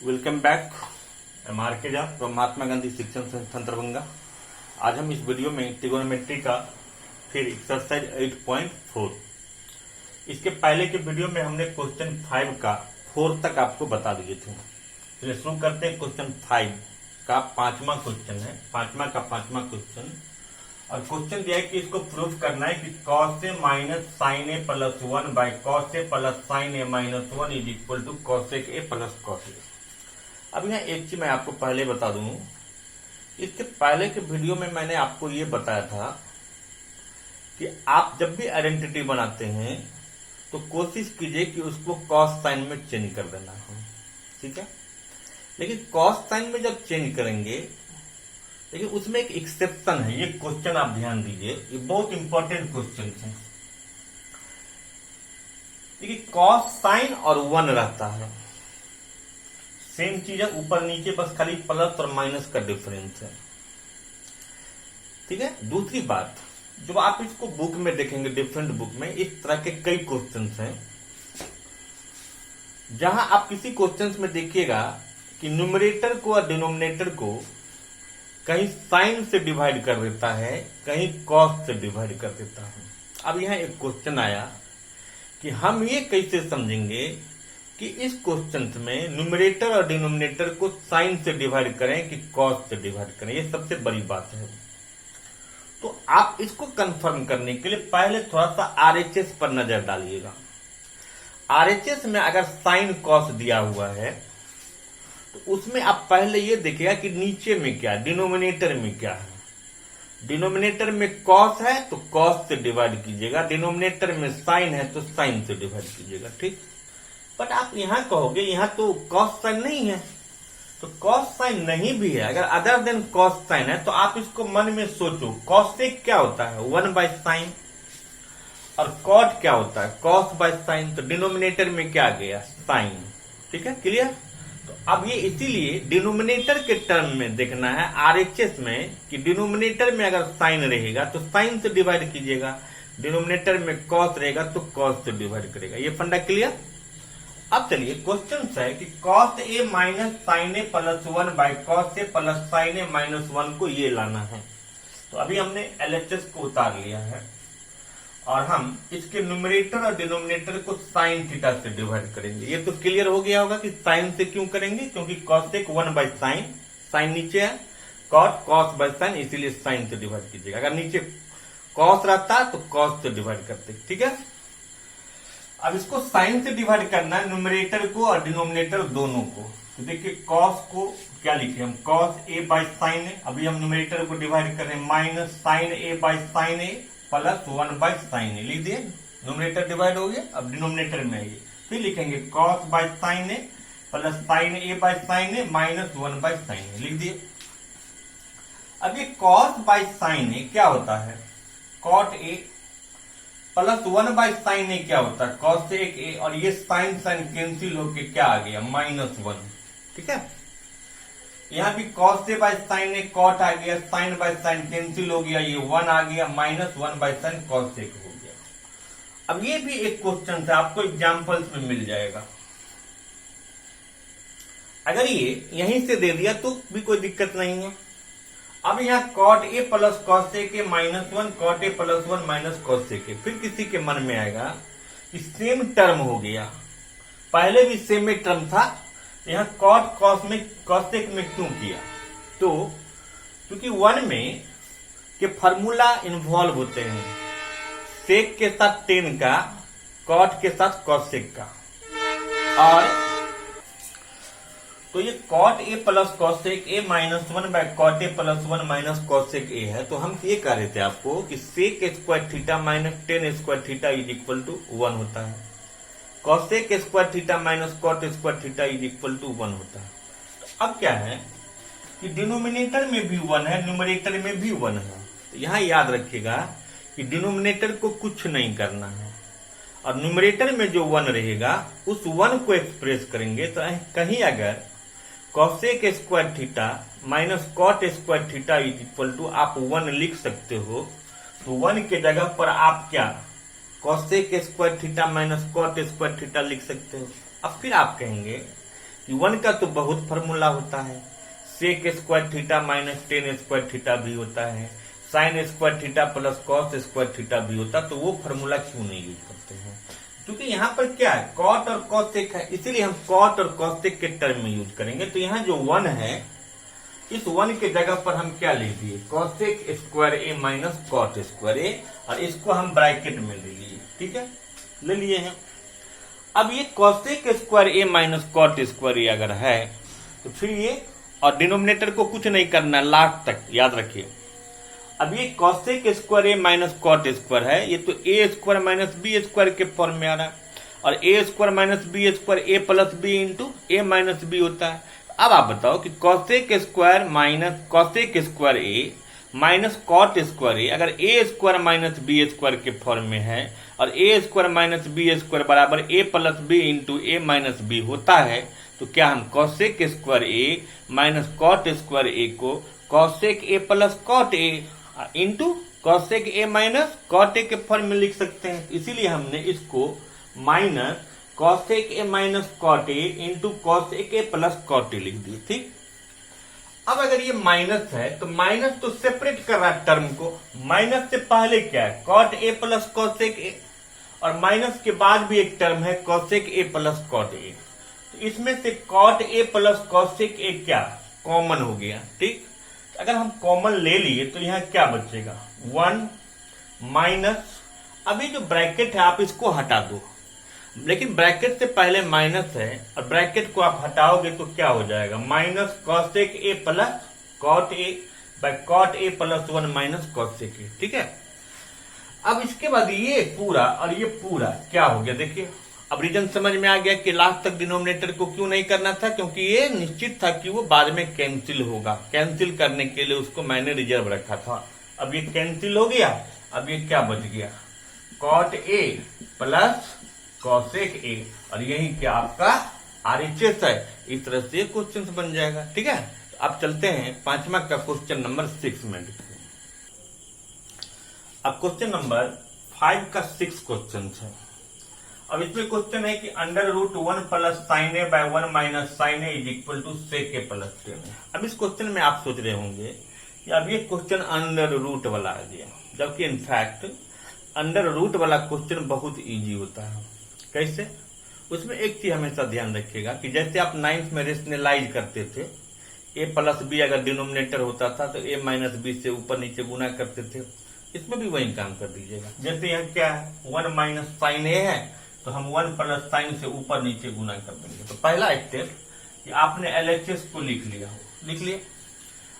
Welcome back. M R के Jha from Mahatma Gandhi शिक्षण संस्थान दरभंगा। आज हम इस वीडियो में ट्रिगोनोमेट्री का फिर एक्सरसाइज 8.4। इसके पहले के वीडियो में हमने क्वेश्चन 5 का 4 तक आपको बता दिए थे। चलिए शुरू करते हैं। क्वेश्चन 5 का पांचवा क्वेश्चन है, पांचवा क्वेश्चन। और क्वेश्चन दिया है कि इसको प्रूफ करना है कि cos A minus sine A plus 1 by cos A plus sine A minus 1 is equal to cosec A plus cos A. अब यहाँ एक चीज मैं आपको पहले बता दूं, इसके पहले के वीडियो में मैंने आपको ये बताया था कि आप जब भी आइडेंटिटी बनाते हैं तो कोशिश कीजिए कि उसको cos साइन में चेंज कर देना है, ठीक है। लेकिन cos साइन में जब चेंज करेंगे, लेकिन उसमें एक एक्सेप्शन है। ये क्वेश्चन आप ध्यान दीजिए, ये बहुत इंपॉर्टेंट क्वेश्चन है। देखिए cos साइन और 1 रहता है, सेम चीज है, ऊपर नीचे, बस खाली प्लस और माइनस का डिफरेंस है, ठीक है। दूसरी बात, जब आप इसको बुक में देखेंगे, डिफरेंट बुक में इस तरह के कई क्वेश्चंस हैं जहां आप किसी क्वेश्चंस में देखिएगा कि न्यूमरेटर को और डिनोमिनेटर को कहीं साइन से डिवाइड कर देता है, कहीं कॉस से डिवाइड कर देता है। अब यहाँ एक क्वेश्चन आया कि हम ये कैसे समझेंगे कि इस क्वेश्चन में न्यूमरेटर और डिनोमिनेटर को साइन से डिवाइड करें कि कॉस से डिवाइड करें। ये सबसे बड़ी बात है। तो आप इसको कंफर्म करने के लिए पहले थोड़ा सा आरएचएस पर नजर डालिएगा। आरएचएस में अगर साइन कॉस दिया हुआ है तो उसमें आप पहले ये देखिएगा कि नीचे में क्या, डिनोमिनेटर में क्या है। डिनोमिनेटर में कॉस है तो कॉस से डिवाइड कीजिएगा, डिनोमिनेटर में साइन है तो साइन से डिवाइड कीजिएगा, ठीक। बट आप यहां कहोगे यहां तो कॉस साइन नहीं है, तो कॉस साइन नहीं भी है। अगर अदर देन कॉस साइन है तो आप इसको मन में सोचो, कॉसेक क्या होता है 1 बाय साइन, और कॉट क्या होता है कॉस बाय साइन। तो डिनोमिनेटर में क्या आ गया, साइन, ठीक है, क्लियर। तो अब ये इसीलिए डिनोमिनेटर के टर्म में देखना है आरएचएस में कि डिनोमिनेटर में अगर साइन रहेगा तो साइन से डिवाइड कीजिएगा, डिनोमिनेटर में कॉस रहेगा तो कॉस से डिवाइड करेगा। ये फंडा क्लियर। अब चलिए क्वेश्चन है कि cos A minus sine A plus 1 by cos A plus sine A minus 1 को ये लाना है। तो अभी हमने एलएचएस को उतार लिया है और हम इसके न्यूमरेटर और डिनोमिनेटर को साइन थीटा से डिवाइड करेंगे। ये तो क्लियर हो गया होगा कि साइन से क्यों करेंगे, क्योंकि cosec 1 बाई साइन, साइन नीचे है, cot cos बाई साइन, इसीलिए साइन से डिवाइड कीजिएगा। अगर नीचे cos रहता तो cos से डिवाइड करते, ठीक है। अब इसको साइन से डिवाइड करना है, न्यूमरेटर को और डिनोमिनेटर दोनों को। तो देखिए cos को क्या लिखे हम, cos A by sine A. अभी हम न्यूमरेटर को डिवाइड कर रहे हैं, minus sine A by sine A plus 1 by sine A. लिख दिए, न्यूमरेटर डिवाइड हो गया। अब डिनोमिनेटर में आइए, फिर लिखेंगे cos by sine A plus sine A by sine A minus 1 by sine A. लिख दिए। अब ये cos बाई साइन ए क्या होता है, cot A, plus 1 by sine A क्या होता है cosec ए, और ये साइन साइन कैंसिल होके क्या आ गया, माइनस 1, ठीक है। यहां भी cos A by sine A cot आ गया, साइन बाई साइन कैंसिल हो गया, ये 1 आ गया, माइनस 1 बाई साइन cosec हो गया। अब ये भी एक क्वेश्चन था, आपको एग्जाम्पल्स में मिल जाएगा। अगर ये यहीं से दे दिया तो भी कोई दिक्कत नहीं है। अब यहाँ cot A plus cosec A minus 1, cot A plus 1 minus cosec ए। फिर किसी के मन में आएगा कि सेम टर्म हो गया, पहले भी सेम में टर्म था, यहाँ cot cos में cosec में क्यों किया। तो क्योंकि 1 में के फॉर्मूला इन्वॉल्व होते हैं, sec के साथ tan का, cot के साथ cosec का। और तो ये cot A plus cosec A minus 1 bye cot A plus 1 minus cosec ए है। तो हम ये कह रहे थे आपको कि sec square theta minus tan square theta is equal to 1 होता है, cosec square theta minus cot square theta is equal to 1 होता है। तो अब क्या है कि डिनोमिनेटर में भी 1 है, न्यूमरेटर में भी 1 है। तो यहाँ याद रखिएगा कि डिनोमिनेटर को कुछ नहीं करना है, और न्यूमरेटर में जो 1 रहेगा उस 1 को एक्सप्रेस करेंगे। तो कहीं अगर cosec square theta minus cot square theta is equal to आप 1 लिख सकते हो, तो 1 के जगह पर आप क्या cosec square theta minus cot square theta लिख सकते हो। अब फिर आप कहेंगे कि 1 का तो बहुत फार्मूला होता है, sec square theta minus tan square theta भी होता है, sine square theta plus cos square theta भी होता है, तो वो फार्मूला क्यों नहीं यूज करते हैं? क्योंकि यहाँ पर क्या है, कॉट और कॉसेक है, इसीलिए हम कॉट और कॉसेक के टर्म में यूज करेंगे। तो यहाँ जो 1 है, इस 1 के जगह पर हम क्या लिख दिए, cosec square A minus cot square ए, और इसको हम ब्रैकेट में ले लिए। ठीक है, ले लिए हैं। अब ये cosec square A minus cot square A अगर है तो फिर ये, और डिनोमिनेटर को कुछ नहीं करना है लास्ट तक, याद रखिए। अब ये cosec square A minus cot square है, ये तो A square minus B square के फॉर्म में आ रहा है, और A square minus B square A plus B into A minus B होता है। अब आप बताओ कि cosec square minus cosec square A minus cot square A अगर A square minus B square के फॉर्म में है, और A square minus B square बराबर ए plus B into A minus B होता है, तो क्या हम cosec square A minus cot square A को cosec A plus cot A into cosec A minus cot A के फॉर्म में लिख सकते हैं। इसीलिए हमने इसको minus cosec A minus cot A into cosec A plus cot A लिख दिए। ठीक, अब अगर ये माइनस है तो माइनस तो सेपरेट कर रहा है टर्म को, माइनस से पहले क्या है, cot A plus cosec A, और माइनस के बाद भी एक टर्म है cosec A plus cot A. तो इसमें से cot A plus cosec A क्या कॉमन हो गया। ठीक, अगर हम कॉमन ले लिए तो यहाँ क्या बचेगा, 1 माइनस, अभी जो ब्रैकेट है आप इसको हटा दो, लेकिन ब्रैकेट से पहले माइनस है और ब्रैकेट को आप हटाओगे तो क्या हो जाएगा, minus cosec A plus cot A by cot A plus 1 minus cosec A. ठीक है, अब इसके बाद ये पूरा और ये पूरा क्या हो गया, देखिए अब रीजन समझ में आ गया कि लास्ट तक डिनोमिनेटर को क्यों नहीं करना था, क्योंकि ये निश्चित था कि वो बाद में कैंसिल होगा। कैंसिल करने के लिए उसको मैंने रिजर्व रखा था। अब ये कैंसिल हो गया, अब ये क्या बच गया, cot A plus cosec A, और यही क्या आपका आरएचएस है। इस तरह से क्वेश्चन बन जाएगा। ठीक है, तो अब चलते हैं 5वां का क्वेश्चन नंबर 6 में। अब क्वेश्चन नंबर 5 का 6 क्वेश्चन है। अब इसमें क्वेश्चन है कि under root 1 plus sine A by 1 minus sine A is equal to sec A plus tan. अब इस क्वेश्चन में आप सोच रहे होंगे कि अब ये क्वेश्चन अंडर रूट वाला आ गया, जबकि इनफैक्ट अंडर रूट वाला क्वेश्चन बहुत इजी होता है। कैसे, उसमें एक चीज हमेशा ध्यान रखिएगा कि जैसे आप 9th में रेशनलाइज करते थे, ए प्लस बी अगर डिनोमिनेटर होता था तो ए माइनस बी से ऊपर नीचे गुना करते थे, इसमें भी वही काम कर दीजिएगा। जैसे यहाँ क्या है, 1 माइनस साइन ए है तो हम 1 प्लस साइन से ऊपर नीचे गुना कर देंगे। तो पहला स्टेप कि आपने एलएचएस को लिख लिया।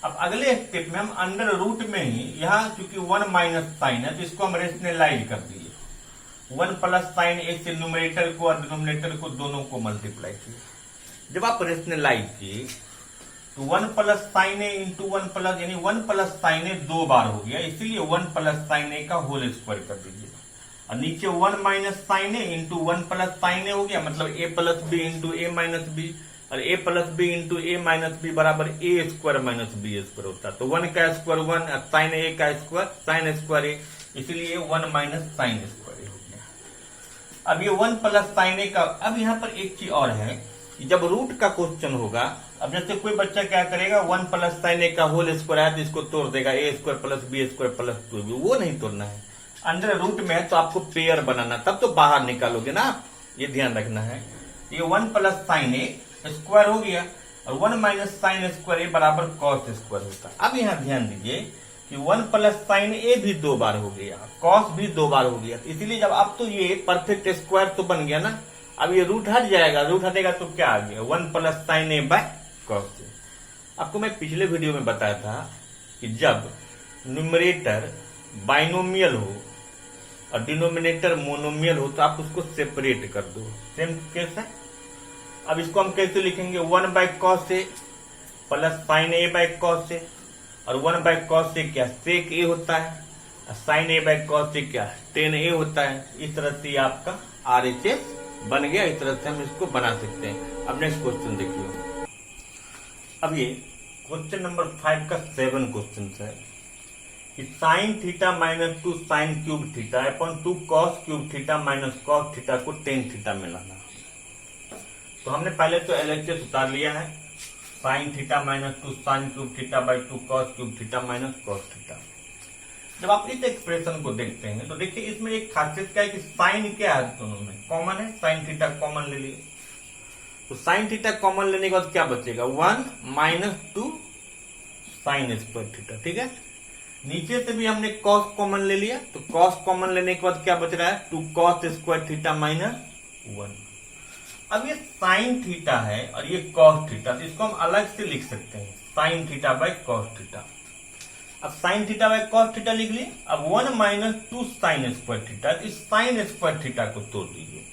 अब अगले स्टेप में हम अंडर रूट में ही यहाँ चूंकि 1 माइनस साइन है तो इसको हम रेशनलाइज कर दिए। 1 प्लस साइन ए से न्यूमरेटर को और डिनोमिनेटर को दोनों को मल्टीप्लाई किए। जब आप रेशनलाइज किए तो 1 प्लस साइन ए इंटू 1 प्लस, यानी 1 प्लस साइन ए 2 बार हो गया, इसीलिए 1 प्लस साइन ए का होल स्क्वायर कर दीजिए। और नीचे 1 माइनस साइन ए इंटू 1 प्लस साइन ए हो गया, मतलब ए plus B into A minus B, और ए plus B into A minus B बराबर ए स्क्वायर माइनस बी स्क्वायर होता है। तो 1 का स्क्वायर 1 और साइन ए का स्क्वायर साइन स्क्वायर ए, इसीलिए 1 माइनस साइन स्क्वायर हो गया। अब ये 1 प्लस साइन ए का, अब यहाँ पर एक चीज और है कि जब रूट का क्वेश्चन होगा, अब जैसे कोई बच्चा क्या करेगा, 1 प्लस साइन ए का होल स्क्वायर है तो इसको तोड़ देगा, A square plus B square plus 2b, वो नहीं तोड़ना है। अंडर रूट में है तो आपको पेयर बनाना, तब तो बाहर निकालोगे ना, ये ध्यान रखना है। ये 1 प्लस साइन ए स्क्वायर हो गया और 1 माइनस साइन स्क्वायर ए बराबर कॉस स्क्वायर होता है। अब यहाँ ध्यान दीजिए कि 1 प्लस साइन ए भी 2 बार हो गया, कॉस भी 2 बार हो गया, इसीलिए जब अब तो ये परफेक्ट स्क्वायर तो बन गया ना। अब ये रूट हट जाएगा, रूट हटेगा तो क्या आ गया, 1 plus sine A by cos. आपको मैं पिछले वीडियो में बताया था कि जब न्यूमरेटर बाइनोमियल हो और डिनोमिनेटर मोनोमियल हो तो आप उसको सेपरेट कर दो। सेम केस है। अब इसको हम कैसे लिखेंगे, 1 by cos A plus sine A by cos A, और 1 बाय कॉस ए क्या सेक ए होता है, और साइन ए बाय कॉस ए क्या टेन ए होता है। इस तरह से आपका आरएचएस बन गया। इस तरह से हम इसको बना सकते हैं। अब नेक्स्ट क्वेश्चन देखिए। अब ये क्वेश्चन नंबर 5 का 7 क्वेश्चन है कि sine theta minus 2 sine cube theta upon 2 cos cube theta minus cos theta को टेन थीटा में लाना। तो हमने पहले तो LHS उतार लिया है, sine theta minus 2 sine cube theta by 2 cos cube theta minus cos theta. जब आप इस एक्सप्रेशन को देखते हैं तो देखिए इसमें एक खासियत क्या है कि साइन क्या है, दोनों में कॉमन है, साइन थीटा कॉमन ले लिए। तो साइन थीटा कॉमन लेने के बाद क्या बचेगा, 1 माइनस 2 साइन स्क्वायर थीटा। ठीक है, नीचे से भी हमने कॉस कॉमन ले लिया, तो कॉस कॉमन लेने के बाद क्या बच रहा है, 2 कॉस स्क्वायर थीटा माइनस 1। अब ये साइन थीटा है और ये कॉस थीटा, तो इसको हम अलग से लिख सकते हैं, sine theta by cos theta. अब sine theta by cos theta लिख लिए। अब 1 माइनस 2 साइन स्क्वायर थीटा, इस साइन स्क्वायर थीटा को तोड़ दीजिए।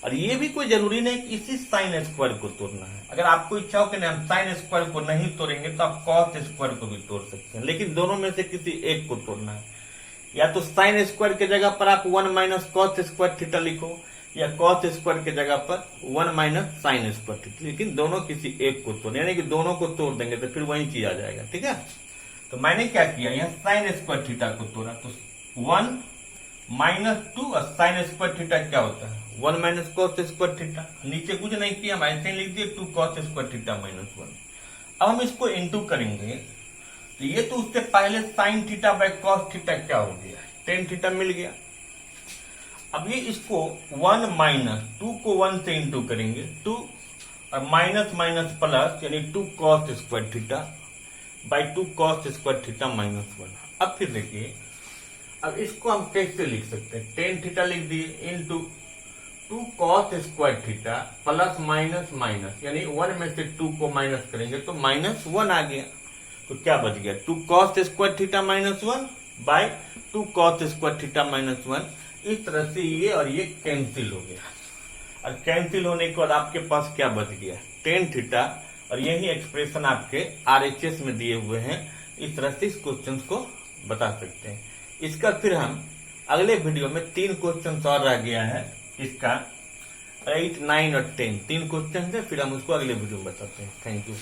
और ये भी कोई जरूरी नहीं कि इसी साइन स्क्वायर को तोड़ना है, अगर आपको इच्छा हो कि नहीं हम साइन स्क्वायर को नहीं तोड़ेंगे तो आप कॉस स्क्वायर को भी तोड़ सकते हैं, लेकिन दोनों में से किसी एक को तोड़ना है। या तो साइन स्क्वायर की जगह पर आप 1 माइनस कॉस स्क्वायर थीटा लिखो, या कॉस स्क्वायर की जगह पर 1 माइनस साइन स्क्वायर थीटा, लेकिन दोनों किसी एक को तोड़, यानी कि दोनों को तोड़ देंगे तो फिर वही चीज आ जाएगा। ठीक है, तो मैंने क्या किया, यहाँ साइन स्क्वायर थीटा को तोड़ा, तो 1 माइनस 2 और साइन स्क्वायर थीटा क्या होता है, 1 माइनस कॉस स्क्वायर थीटा। नीचे कुछ नहीं किया, हम ऐसे ही लिख दिए 2 कॉस स्क्वायर थीटा माइनस 1। अब हम इसको इंटू करेंगे तो ये तो उससे पहले sign theta by cos theta क्या हो गया, टेन थीटा मिल गया। अब ये इसको 1 माइनस 2 को 1 से इंटू करेंगे, 2 और माइनस माइनस प्लस, यानी 2 cos square theta by 2 cos square theta minus 1। अब फिर देखिए, अब इसको हम कैसे लिख सकते हैं, टेन थीटा लिख दिए into 2 cos square theta plus minus minus, यानी 1 में से 2 को माइनस करेंगे तो माइनस 1 आ गया। तो क्या बच गया, 2 cos square theta minus 1 by 2 cos square theta minus 1। इस तरह से ये और ये कैंसिल हो गया, और कैंसिल होने के बाद आपके पास क्या बच गया, टेन थीटा, और यही एक्सप्रेशन आपके RHS में दिए हुए हैं। इस तरह से इस क्वेश्चन को बता सकते हैं। इसका फिर हम अगले वीडियो में 3 क्वेश्चन और रह गया है, इसका 8, 9 और 10 3 क्वेश्चन है, फिर हम उसको अगले वीडियो में बताते हैं। Thank you.